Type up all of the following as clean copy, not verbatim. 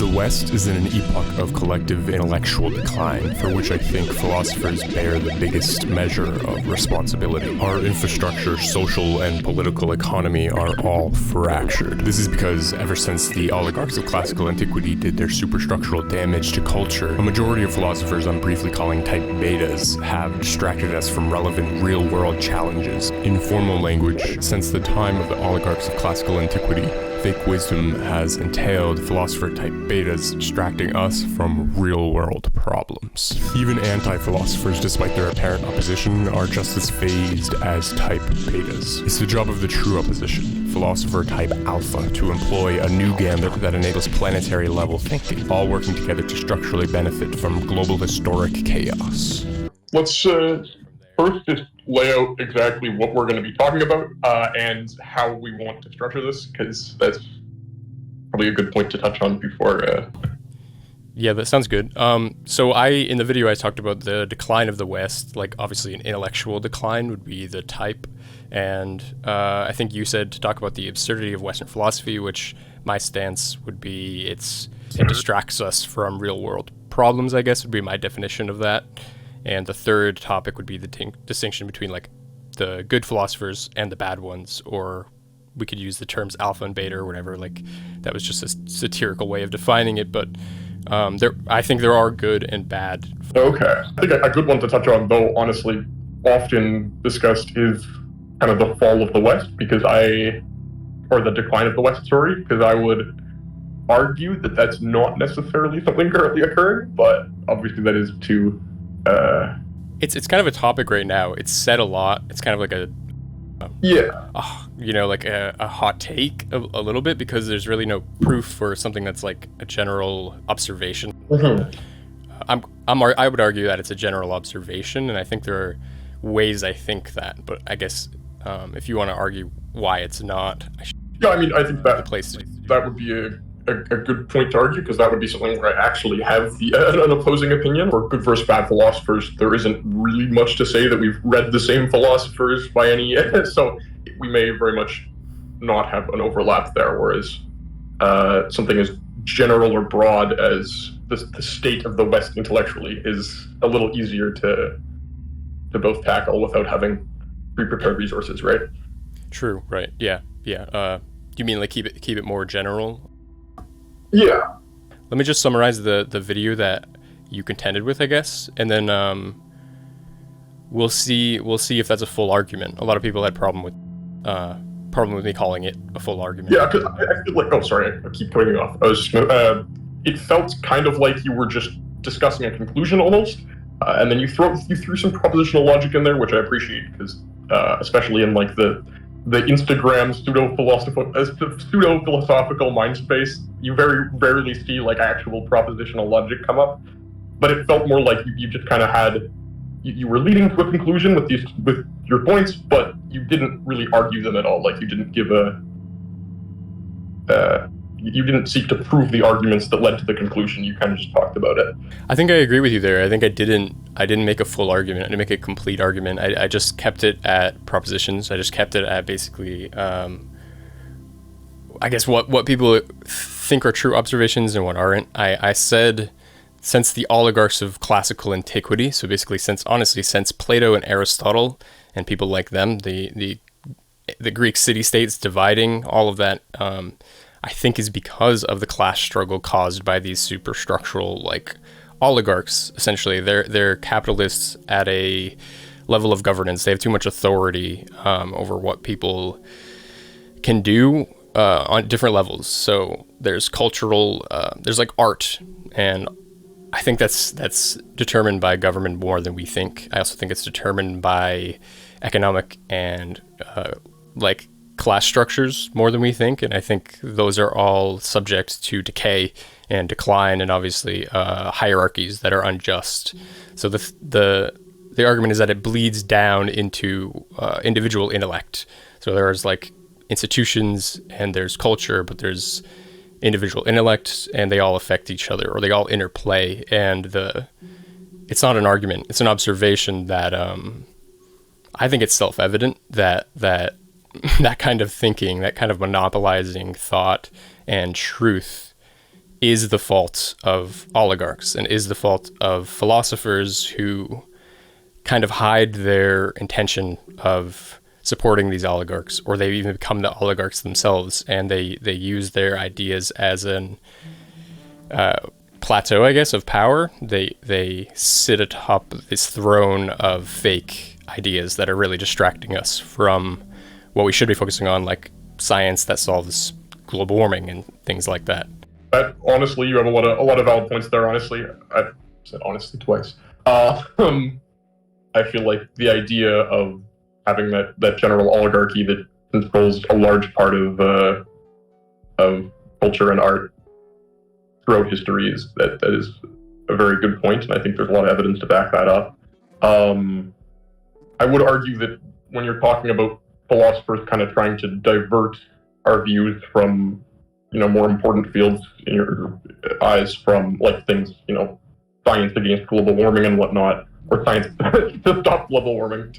The West is in an epoch of collective intellectual decline, for which I think philosophers bear the biggest measure of responsibility. Our infrastructure, social, and political economy are all fractured. This is because ever since the oligarchs of classical antiquity did their superstructural damage to culture, a majority of philosophers I'm briefly calling type betas have distracted us from relevant real-world challenges. In formal language, since the time of the oligarchs of classical antiquity, fake wisdom has entailed philosopher-type betas distracting us from real-world problems. Even anti-philosophers, despite their apparent opposition, are just as phased as type betas. It's the job of the true opposition, philosopher-type alpha, to employ a new gambit that enables planetary-level thinking, all working together to structurally benefit from global historic chaos. Let's first just lay out exactly what we're going to be talking about and how we want to structure this, because that's probably a good point to touch on before. Yeah, that sounds good. So in the video I talked about the decline of the West, like obviously an intellectual decline would be the type, and I think you said to talk about the absurdity of Western philosophy, which my stance would be it distracts us from real world problems, I guess would be my definition of that. And the third topic would be the distinction between like the good philosophers and the bad ones, or we could use the terms alpha and beta or whatever. Like that was just a satirical way of defining it, but I think there are good and bad. Okay, I think a good one to touch on, though, honestly, often discussed is kind of the fall of the West, or the decline of the West, sorry, because I would argue that that's not necessarily something currently occurring, but obviously that is too. It's kind of a topic right now. It's said a lot. It's kind of like a hot take a little bit, because there's really no proof for something that's like a general observation. Mm-hmm. I would argue that it's a general observation, and I think there are ways I think that, but I guess if you want to argue why it's not, I think that would be a good point to argue, because that would be something where I actually have an opposing opinion. For good versus bad philosophers, there isn't really much to say that we've read the same philosophers by any, so we may very much not have an overlap there, whereas something as general or broad as the state of the West intellectually is a little easier to both tackle without having pre-prepared resources, right? True, right, yeah. You mean like keep it more general? Yeah. Let me just summarize the video that you contended with, I guess, and then we'll see if that's a full argument. A lot of people had problem with me calling it a full argument. Yeah, because I feel like, I keep cutting you off. It felt kind of like you were just discussing a conclusion almost, and then you threw some propositional logic in there, which I appreciate, because especially in like the Instagram pseudo-philosophical mind space, you very rarely see like actual propositional logic come up. But it felt more like you just kind of had, you were leading to a conclusion with your points, but you didn't really argue them at all. Like you didn't give you didn't seek to prove the arguments that led to the conclusion. You kind of just talked about it. I think I agree with you there. I think I didn't make a full argument. I didn't make a complete argument. I just kept it at propositions. I just kept it at basically, I guess what people think are true observations and what aren't. I said, since the oligarchs of classical antiquity, so basically since Plato and Aristotle and people like them, the Greek city-states dividing, all of that, I think is because of the class struggle caused by these superstructural like oligarchs. Essentially, they're capitalists at a level of governance. They have too much authority over what people can do on different levels. So there's cultural, there's like art, and I think that's determined by government more than we think. I also think it's determined by economic and like class structures more than we think, and I think those are all subject to decay and decline, and obviously hierarchies that are unjust. So the argument is that it bleeds down into individual intellect. So there's like institutions and there's culture, but there's individual intellect, and they all affect each other, or they all interplay. And it's not an argument; it's an observation that I think it's self-evident that that kind of thinking, that kind of monopolizing thought and truth is the fault of oligarchs and is the fault of philosophers who kind of hide their intention of supporting these oligarchs, or they even become the oligarchs themselves, and they use their ideas as an plateau, I guess, of power. They sit atop this throne of fake ideas that are really distracting us from what we should be focusing on, like science that solves global warming and things like that. Honestly, you have a lot of valid points there. Honestly, I said honestly twice. I feel like the idea of having that general oligarchy that controls a large part of culture and art throughout history that is a very good point, and I think there's a lot of evidence to back that up. I would argue that when you're talking about philosophers kind of trying to divert our views from, more important fields in your eyes, from like things, science against global warming and whatnot, or science to stop global warming,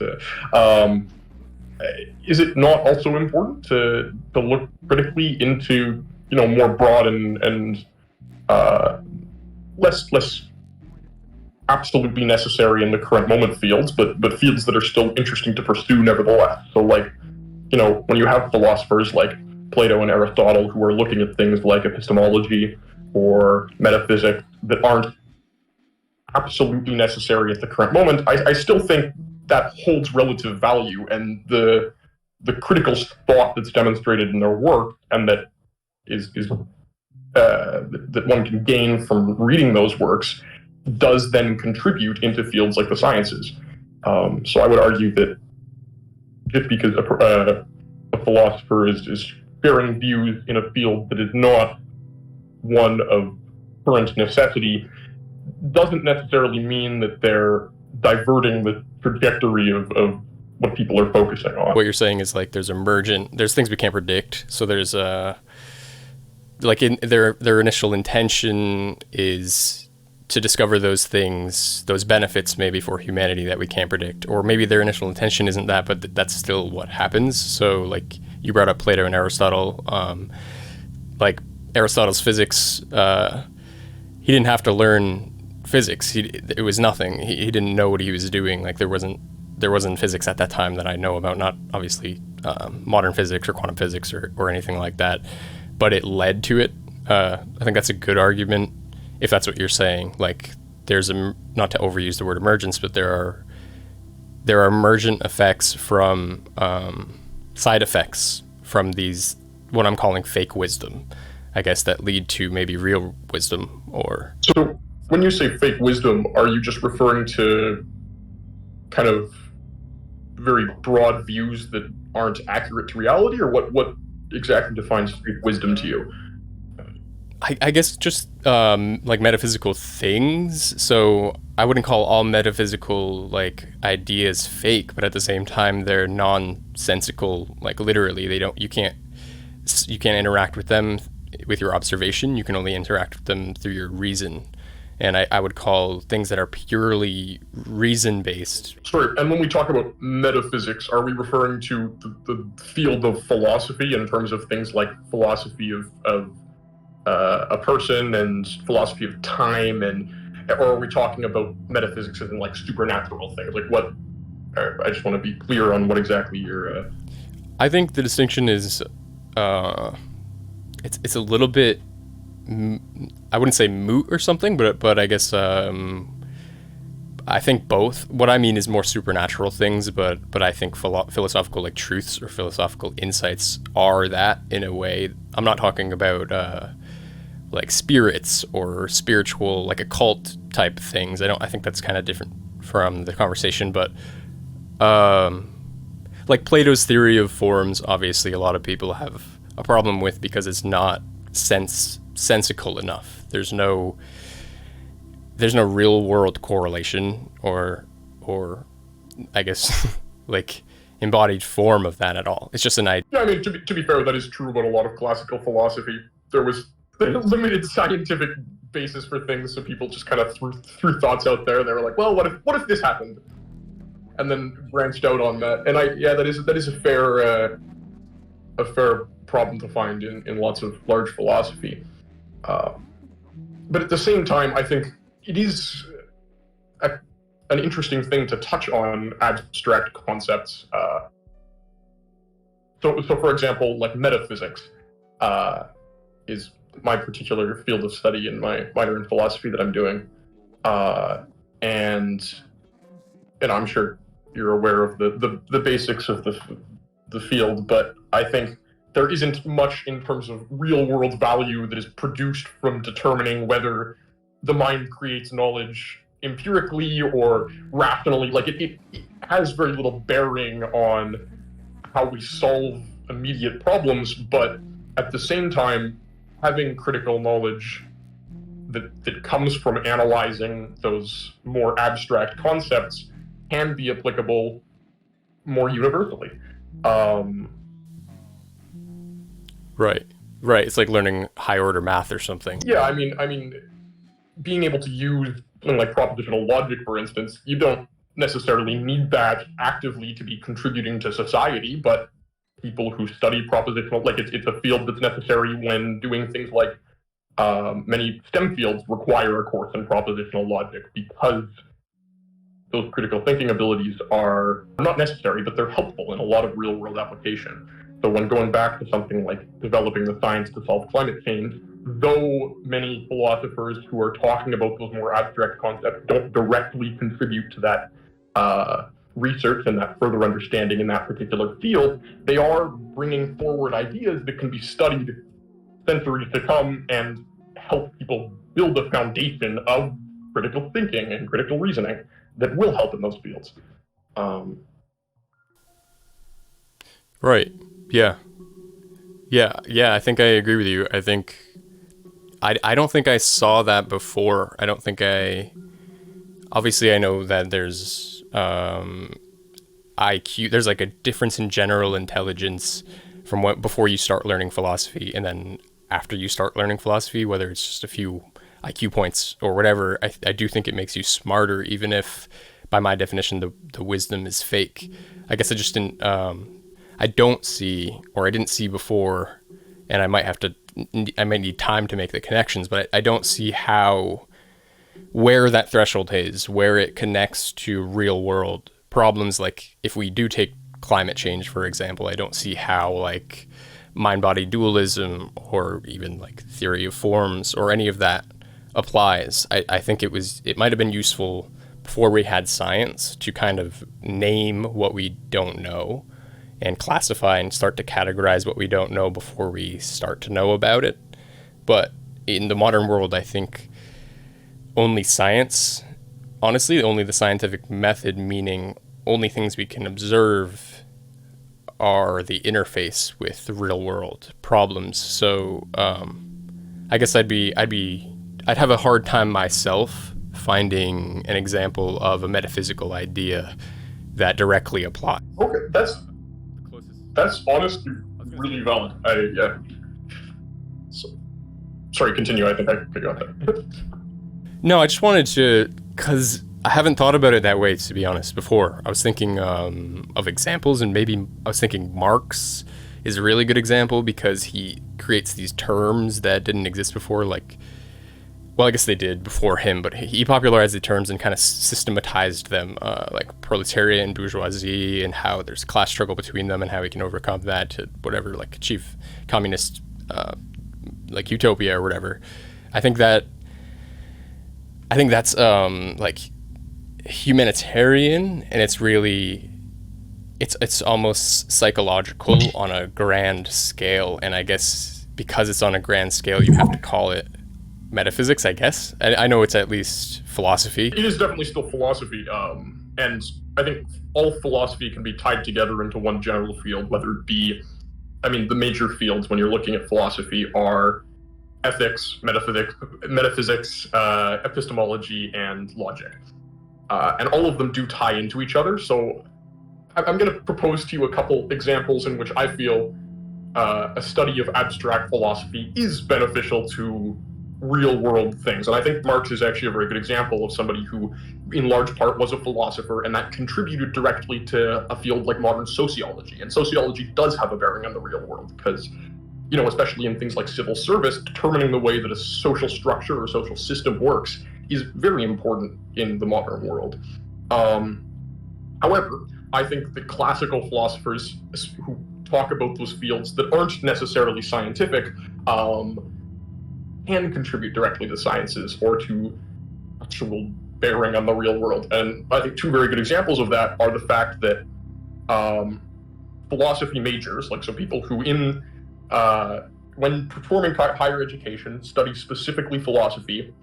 is it not also important to look critically into, more broad and less absolutely necessary in the current moment fields, but fields that are still interesting to pursue nevertheless? So like, when you have philosophers like Plato and Aristotle who are looking at things like epistemology or metaphysics that aren't absolutely necessary at the current moment, I still think that holds relative value, and the critical thought that's demonstrated in their work, and that is that one can gain from reading those works, does then contribute into fields like the sciences. So I would argue that just because a philosopher is sharing views in a field that is not one of current necessity doesn't necessarily mean that they're diverting the trajectory of what people are focusing on. What you're saying is like there's things we can't predict. So there's like in their initial intention is to discover those things, those benefits maybe for humanity that we can't predict, or maybe their initial intention isn't that, but that's still what happens. So like you brought up Plato and Aristotle, like Aristotle's physics, he didn't have to learn physics. It was nothing. He didn't know what he was doing. Like there wasn't physics at that time that I know about, not obviously modern physics or quantum physics or anything like that, but it led to it. I think that's a good argument if that's what you're saying. Like there's not to overuse the word emergence, but there are emergent effects from side effects from these, what I'm calling fake wisdom, I guess, that lead to maybe real wisdom. Or so when you say fake wisdom, are you just referring to kind of very broad views that aren't accurate to reality, or what exactly defines fake wisdom to you? I guess just like metaphysical things. So I wouldn't call all metaphysical like ideas fake, but at the same time they're nonsensical. Like literally, you can't interact with them with your observation. You can only interact with them through your reason. And I would call things that are purely reason-based. Sorry, and when we talk about metaphysics, are we referring to the field of philosophy in terms of things like philosophy of a person and philosophy of time, or are we talking about metaphysics as in like supernatural things? Like what? I just want to be clear on what exactly you're. I think the distinction is, it's a little bit. I wouldn't say moot or something, but I guess I think both. What I mean is more supernatural things, but I think philosophical like truths or philosophical insights are that in a way. I'm not talking about like spirits or spiritual like occult type things. I think that's kind of different from the conversation, but like Plato's theory of forms, obviously a lot of people have a problem with because it's not sensical enough. There's no real world correlation or I guess like embodied form of that at all. It's just an idea. Yeah, I mean, to be fair, that is true about a lot of classical philosophy. There's a limited scientific basis for things, so people just kind of threw thoughts out there. They were like, well, what if this happened? And then branched out on that. And that is a fair problem to find in lots of large philosophy. But at the same time, I think it is an interesting thing to touch on abstract concepts. So for example, like metaphysics is my particular field of study in my minor in philosophy that I'm doing, and I'm sure you're aware of the basics of the field, but I think there isn't much in terms of real world value that is produced from determining whether the mind creates knowledge empirically or rationally. Like it has very little bearing on how we solve immediate problems, but at the same time, having critical knowledge that comes from analyzing those more abstract concepts can be applicable more universally. Right. It's like learning high order math or something. Yeah, I mean, being able to use something like propositional logic, for instance, you don't necessarily need that actively to be contributing to society, but people who study propositional, like it's a field that's necessary when doing things like many STEM fields require a course in propositional logic because those critical thinking abilities are not necessary, but they're helpful in a lot of real world application. So when going back to something like developing the science to solve climate change, though many philosophers who are talking about those more abstract concepts don't directly contribute to that research and that further understanding in that particular field, they are bringing forward ideas that can be studied centuries to come and help people build a foundation of critical thinking and critical reasoning that will help in those fields. Right. Yeah. I think I agree with you. I think I don't think I saw that before. I don't think obviously I know that there's IQ, there's like a difference in general intelligence from before you start learning philosophy and then after you start learning philosophy, whether it's just a few IQ points or whatever. I do think it makes you smarter, even if by my definition the wisdom is fake. I guess I just didn't I don't see, or I didn't see before, and I might need time to make the connections, but I don't see where that threshold is, where it connects to real world problems. Like if we do take climate change, for example, I don't see how like mind-body dualism or even like theory of forms or any of that applies. I think it might have been useful before we had science to kind of name what we don't know and classify and start to categorize what we don't know before we start to know about it. But in the modern world, I think only science, honestly, only the scientific method, meaning only things we can observe, are the interface with the real world problems. So I guess I'd have a hard time myself finding an example of a metaphysical idea that directly applies. Okay, that's honestly really valid. Yeah. So, sorry, continue. I think I cut you off there. No, I just wanted to, because I haven't thought about it that way, to be honest, before. I was thinking of examples, and maybe I was thinking Marx is a really good example because he creates these terms that didn't exist before, like, well, I guess they did before him, but he popularized the terms and kind of systematized them, like proletariat and bourgeoisie, and how there's class struggle between them and how we can overcome that to whatever, like achieve communist, like utopia or whatever. I think that's like humanitarian, and it's really, it's almost psychological on a grand scale, and I guess because it's on a grand scale, you have to call it metaphysics, I guess. I know it's at least philosophy. It is definitely still philosophy, and I think all philosophy can be tied together into one general field, whether it be, I mean, the major fields when you're looking at philosophy are ethics, metaphysics, epistemology, and logic. And all of them do tie into each other, so I'm going to propose to you a couple examples in which I feel a study of abstract philosophy is beneficial to real world things. And I think Marx is actually a very good example of somebody who, in large part, was a philosopher, and that contributed directly to a field like modern sociology. And sociology does have a bearing on the real world, because especially in things like civil service, determining the way that a social structure or social system works is very important in the modern world. However, I think the classical philosophers who talk about those fields that aren't necessarily scientific can contribute directly to sciences or to actual bearing on the real world. And I think two very good examples of that are the fact that philosophy majors, so people who when performing higher education study specifically philosophy,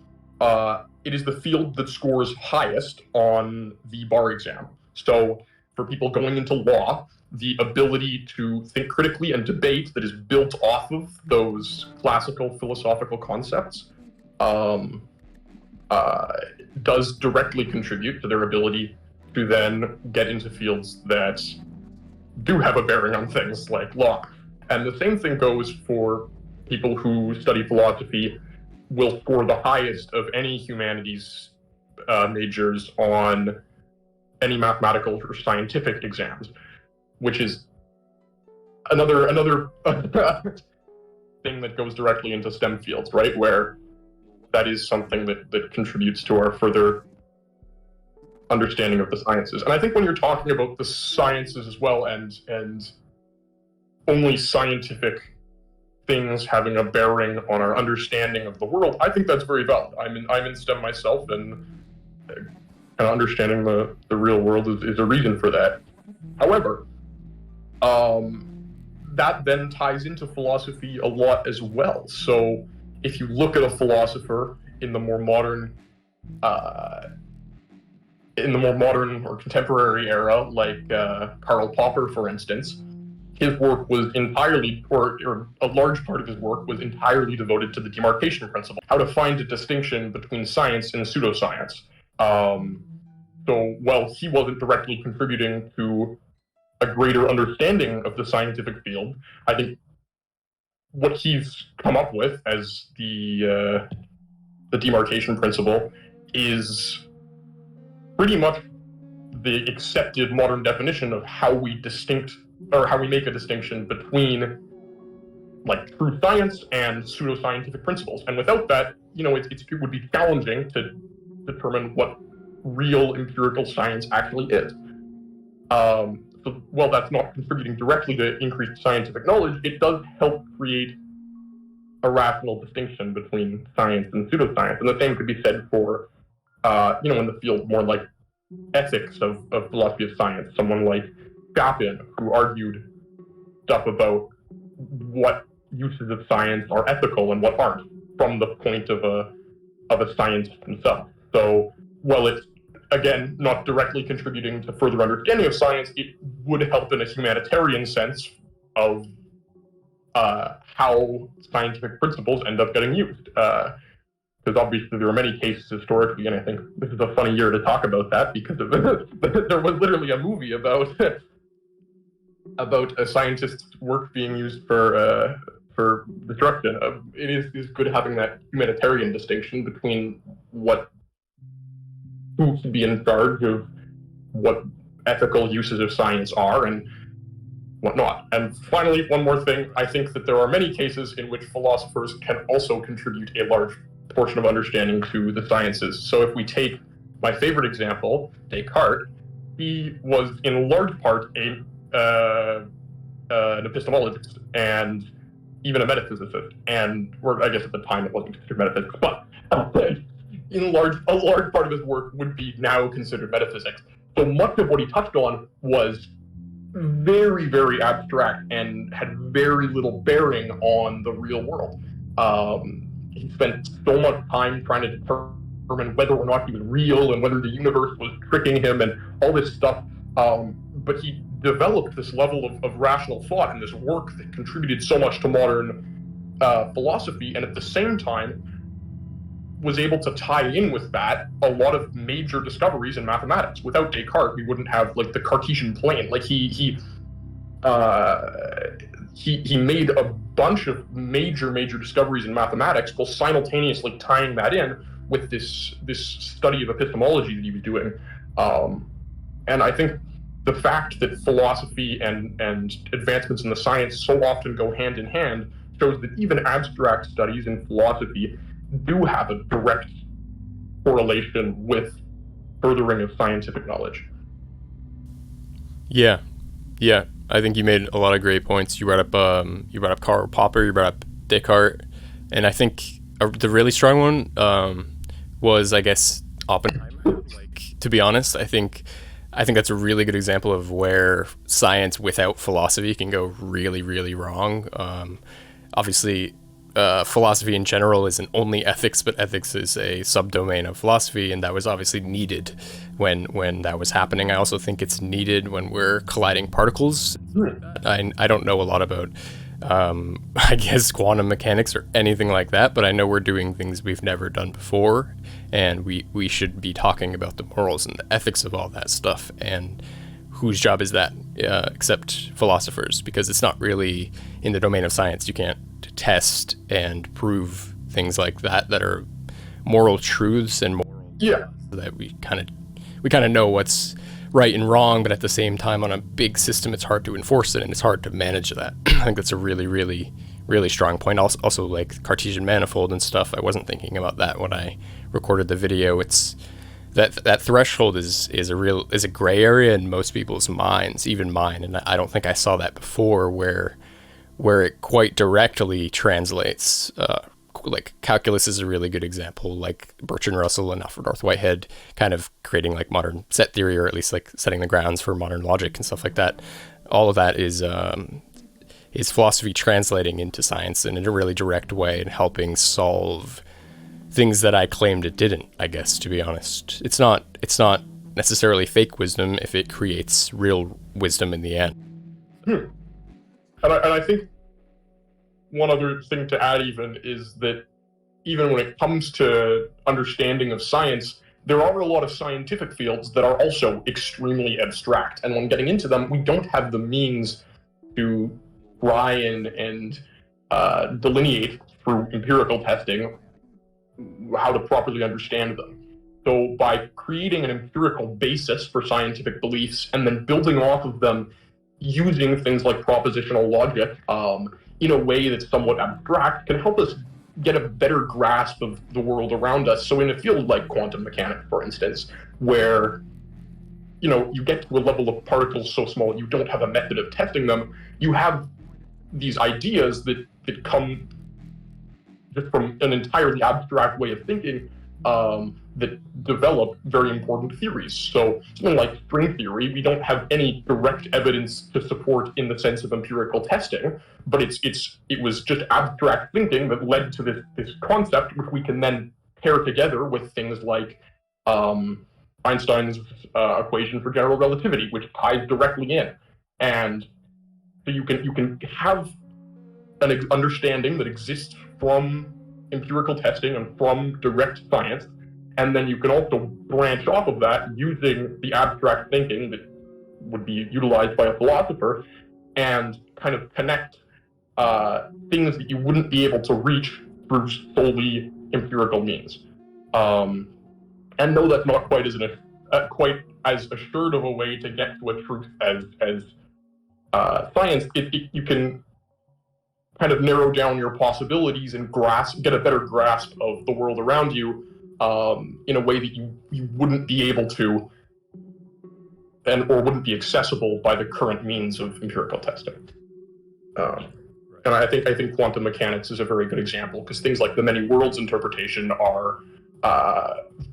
it is the field that scores highest on the bar exam. So for people going into law, the ability to think critically and debate that is built off of those classical philosophical concepts does directly contribute to their ability to then get into fields that do have a bearing on things like law. And the same thing goes for people who study philosophy will score the highest of any humanities majors on any mathematical or scientific exams, which is another thing that goes directly into STEM fields, right? Where that is something that contributes to our further understanding of the sciences. And I think when you're talking about the sciences as well, and only scientific things having a bearing on our understanding of the world, I think that's very valid. I'm in STEM myself, and understanding the real world is a reason for that. However, that then ties into philosophy a lot as well. So if you look at a philosopher in the more modern or contemporary era, like Karl Popper, for instance, his work was entirely, or a large part of his work was entirely devoted to the demarcation principle, how to find a distinction between science and pseudoscience. So while he wasn't directly contributing to a greater understanding of the scientific field, I think what he's come up with as the demarcation principle is pretty much the accepted modern definition of how we make a distinction between true science and pseudoscientific principles. And without that, it would be challenging to determine what real empirical science actually is. So while that's not contributing directly to increased scientific knowledge, it does help create a rational distinction between science and pseudoscience. And the same could be said for, in the field more like ethics of philosophy of science, someone like Chapin, who argued stuff about what uses of science are ethical and what aren't, from the point of a scientist himself. So while it's, again, not directly contributing to further understanding of science, it would help in a humanitarian sense of how scientific principles end up getting used. Because obviously there are many cases historically, and I think this is a funny year to talk about that because of there was literally a movie about a scientist's work being used for destruction. It is good having that humanitarian distinction between who should be in charge of what ethical uses of science are and whatnot. And finally, one more thing, I think that there are many cases in which philosophers can also contribute a large portion of understanding to the sciences. So if we take my favorite example, Descartes, he was in large part an epistemologist and even a metaphysicist. Or I guess at the time it wasn't considered metaphysics, but a large part of his work would be now considered metaphysics. So much of what he touched on was very, very abstract and had very little bearing on the real world. He spent so much time trying to determine whether or not he was real and whether the universe was tricking him and all this stuff. But he developed this level of rational thought in this work that contributed so much to modern philosophy, and at the same time was able to tie in with that a lot of major discoveries in mathematics. Without Descartes, we wouldn't have the Cartesian plane. He made a bunch of major discoveries in mathematics while simultaneously tying that in with this study of epistemology that he was doing. And I think the fact that philosophy and advancements in the science so often go hand in hand shows that even abstract studies in philosophy do have a direct correlation with furthering of scientific knowledge. Yeah, yeah. I think you made a lot of great points. You brought up Karl Popper, you brought up Descartes, and I think the really strong one was, I guess, Oppenheimer. Like, to be honest, I think that's a really good example of where science without philosophy can go really, really wrong. Obviously, philosophy in general isn't only ethics, but ethics is a subdomain of philosophy, and that was obviously needed when that was happening. I also think it's needed when we're colliding particles. I don't know a lot about, I guess, quantum mechanics or anything like that, but I know we're doing things we've never done before, and we should be talking about the morals and the ethics of all that stuff. And whose job is that except philosophers? Because it's not really in the domain of science. You can't test and prove things like that are moral truths and moral that we kind of know what's right and wrong, but at the same time on a big system it's hard to enforce it and it's hard to manage that. I think that's a really, really, really strong point. Also like Cartesian manifold and stuff, I wasn't thinking about that when I recorded the video. It's that threshold is a gray area in most people's minds, even mine, and I don't think I saw that before where it quite directly translates. Like calculus is a really good example, like Bertrand Russell and Alfred North Whitehead kind of creating like modern set theory, or at least like setting the grounds for modern logic and stuff like that. All of that is philosophy translating into science in a really direct way and helping solve things that I claimed it didn't, I guess, to be honest. It's not necessarily fake wisdom if it creates real wisdom in the end. And I think one other thing to add even is that even when it comes to understanding of science, there are a lot of scientific fields that are also extremely abstract. And when getting into them, we don't have the means to try and delineate through empirical testing how to properly understand them. So by creating an empirical basis for scientific beliefs and then building off of them using things like propositional logic in a way that's somewhat abstract can help us get a better grasp of the world around us. So in a field like quantum mechanics, for instance, where you get to a level of particles so small you don't have a method of testing them, you have these ideas that come just from an entirely abstract way of thinking that develop very important theories. So something like string theory, we don't have any direct evidence to support in the sense of empirical testing, but it was just abstract thinking that led to this concept, which we can then pair together with things like Einstein's equation for general relativity, which ties directly in. And so you can have an understanding that exists from empirical testing and from direct science, and then you can also branch off of that using the abstract thinking that would be utilized by a philosopher and kind of connect things that you wouldn't be able to reach through solely empirical means. And no, that's not quite as assured of a way to get to a truth as science. You can kind of narrow down your possibilities and get a better grasp of the world around you in a way that you wouldn't be able to or wouldn't be accessible by the current means of empirical testing. And I think quantum mechanics is a very good example, because things like the many worlds interpretation are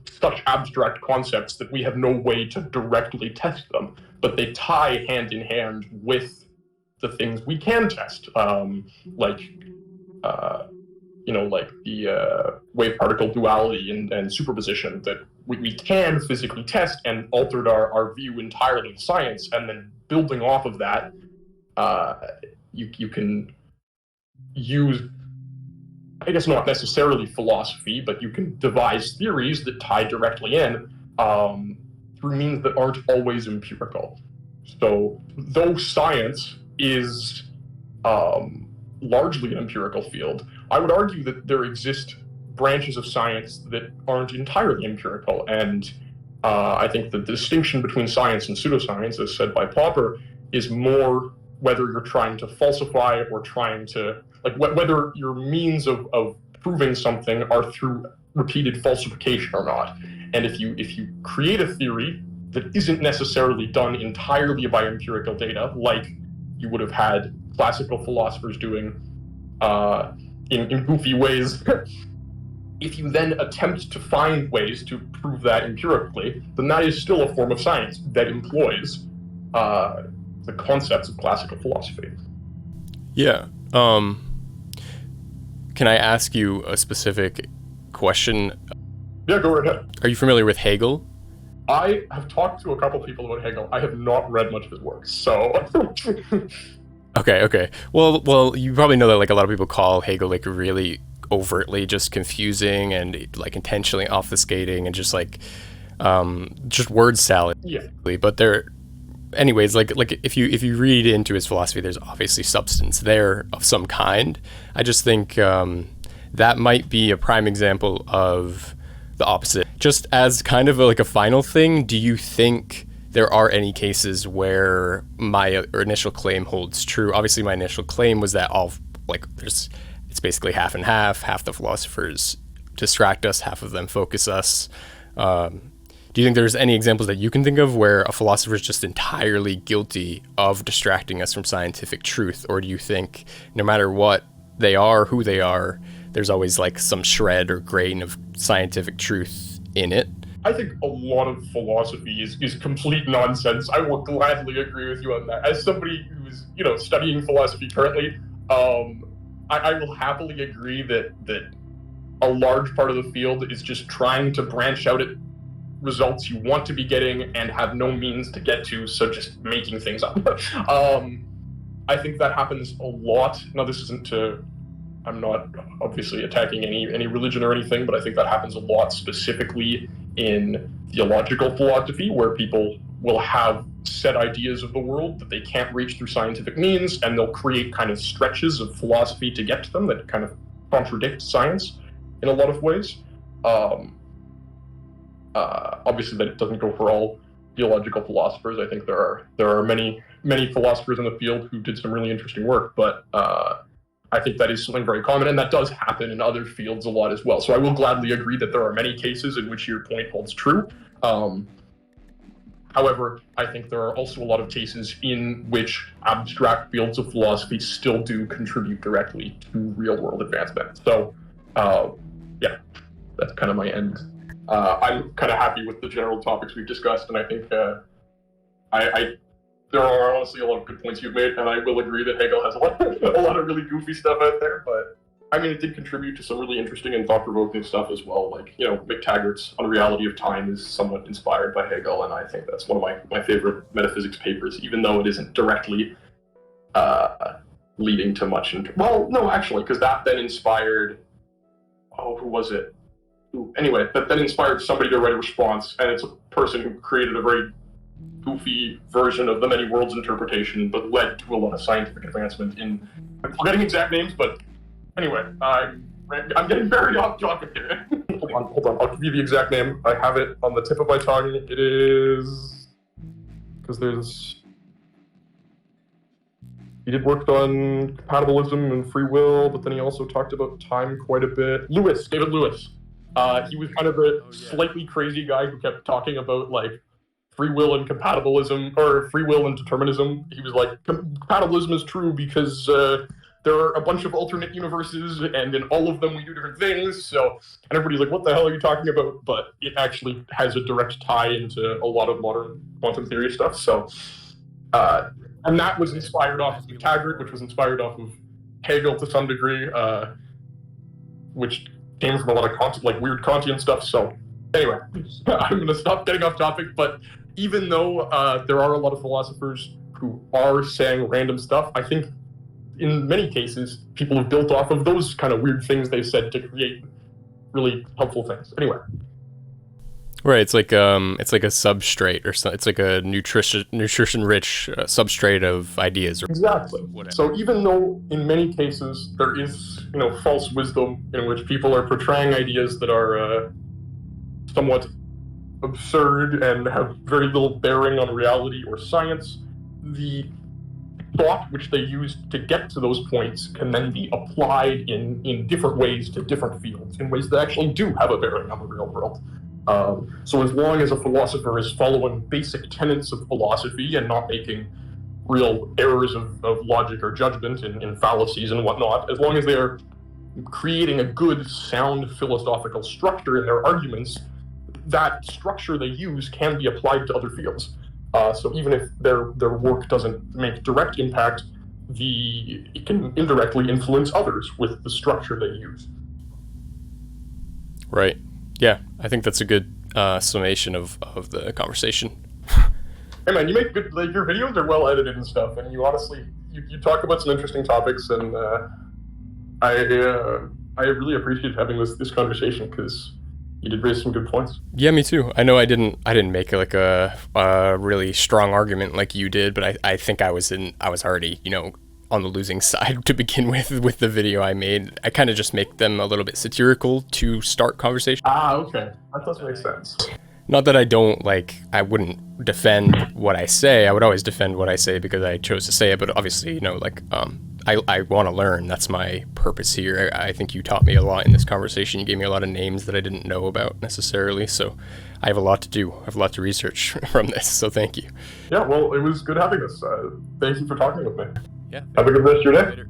such abstract concepts that we have no way to directly test them, but they tie hand in hand with the things we can test, like the wave-particle duality and superposition that we can physically test and altered our view entirely of science. And then building off of that, you can use, I guess not necessarily philosophy, but you can devise theories that tie directly in through means that aren't always empirical. So though science is largely an empirical field, I would argue that there exist branches of science that aren't entirely empirical. And I think the distinction between science and pseudoscience, as said by Popper, is more whether you're trying to falsify or trying to like whether your means of proving something are through repeated falsification or not. And if you create a theory that isn't necessarily done entirely by empirical data, like you would have had classical philosophers doing in goofy ways, if you then attempt to find ways to prove that empirically, then that is still a form of science that employs the concepts of classical philosophy. Yeah. Can I ask you a specific question? Yeah, go right ahead. Are you familiar with Hegel? I have talked to a couple people about Hegel. I have not read much of his work, so... Okay. Well, you probably know that like a lot of people call Hegel like really overtly just confusing and like intentionally obfuscating and just like just word salad. Yeah. But there, anyways, like if you read into his philosophy, there's obviously substance there of some kind. I just think that might be a prime example of the opposite. Just as kind of like a final thing, do you think there are any cases where my initial claim holds true? Obviously, my initial claim was that it's basically half and half the philosophers distract us, half of them focus us. Do you think there's any examples that you can think of where a philosopher is just entirely guilty of distracting us from scientific truth? Or do you think no matter what they are, who they are, there's always like some shred or grain of scientific truth in it? I think a lot of philosophy is complete nonsense. I will gladly agree with you on that. As somebody who's, studying philosophy currently, I will happily agree that a large part of the field is just trying to branch out at results you want to be getting and have no means to get to, so just making things up. I think that happens a lot. Now, I'm not obviously attacking any religion or anything, but I think that happens a lot specifically in theological philosophy, where people will have set ideas of the world that they can't reach through scientific means, and they'll create kind of stretches of philosophy to get to them that kind of contradict science in a lot of ways. Obviously, that doesn't go for all theological philosophers. I think there are many philosophers in the field who did some really interesting work, but I think that is something very common, and that does happen in other fields a lot as well. So I will gladly agree that there are many cases in which your point holds true. However, I think there are also a lot of cases in which abstract fields of philosophy still do contribute directly to real-world advancement. So, yeah, that's kind of my end. I'm kind of happy with the general topics we've discussed, and I think there are honestly a lot of good points you've made, and I will agree that Hegel has a lot of really goofy stuff out there, but I mean, it did contribute to some really interesting and thought-provoking stuff as well. Like, McTaggart's Unreality of Time is somewhat inspired by Hegel, and I think that's one of my favorite metaphysics papers, even though it isn't directly leading to much. Well, no, actually, because that then inspired, who was it? Anyway, that then inspired somebody to write a response, and it's a person who created a very goofy version of the many worlds interpretation, but led to a lot of scientific advancement in, I'm forgetting exact names, but anyway, I'm getting very off topic here. Hold on, I'll give you the exact name. I have it on the tip of my tongue. It is, because he did work on compatibilism and free will, but then he also talked about time quite a bit. David Lewis. He was kind of a slightly crazy guy who kept talking about like free will and compatibilism, or free will and determinism. He was like, compatibilism is true because there are a bunch of alternate universes, and in all of them we do different things. So, and everybody's like, what the hell are you talking about? But it actually has a direct tie into a lot of modern quantum theory stuff. So, and that was inspired off of McTaggart, which was inspired off of Hegel to some degree, which came from a lot of weird Kantian stuff. So anyway, I'm going to stop getting off topic, but even though there are a lot of philosophers who are saying random stuff, I think in many cases people have built off of those kind of weird things they've said to create really helpful things. Anyway. Right, it's like a substrate or something. It's like a nutrition-rich substrate of ideas. Exactly. So even though in many cases there is, false wisdom in which people are portraying ideas that are somewhat absurd and have very little bearing on reality or science, the thought which they used to get to those points can then be applied in different ways to different fields, in ways that actually do have a bearing on the real world. So as long as a philosopher is following basic tenets of philosophy and not making real errors of logic or judgment in fallacies and whatnot, as long as they're creating a good, sound philosophical structure in their arguments, that structure they use can be applied to other fields. So even if their work doesn't make direct impact, it can indirectly influence others with the structure they use. Right. Yeah, I think that's a good summation of the conversation. Hey man, you make good, like, your videos are well edited and stuff, and you honestly, you talk about some interesting topics, and I really appreciate having this conversation, because you did raise some good points. Yeah, me too. I know I didn't make like a really strong argument like you did, but I think I was already, on the losing side to begin with the video I made. I kind of just make them a little bit satirical to start conversation. Okay. That does make sense. Not that I wouldn't defend what I say. I would always defend what I say because I chose to say it, but obviously, I want to learn. That's my purpose here. I think you taught me a lot in this conversation. You gave me a lot of names that I didn't know about necessarily, so I have a lot to do. I have a lot to research from this, so thank you. Yeah, well, it was good having us. Thank you for talking with me. Yeah. Have a good rest of your day. Later.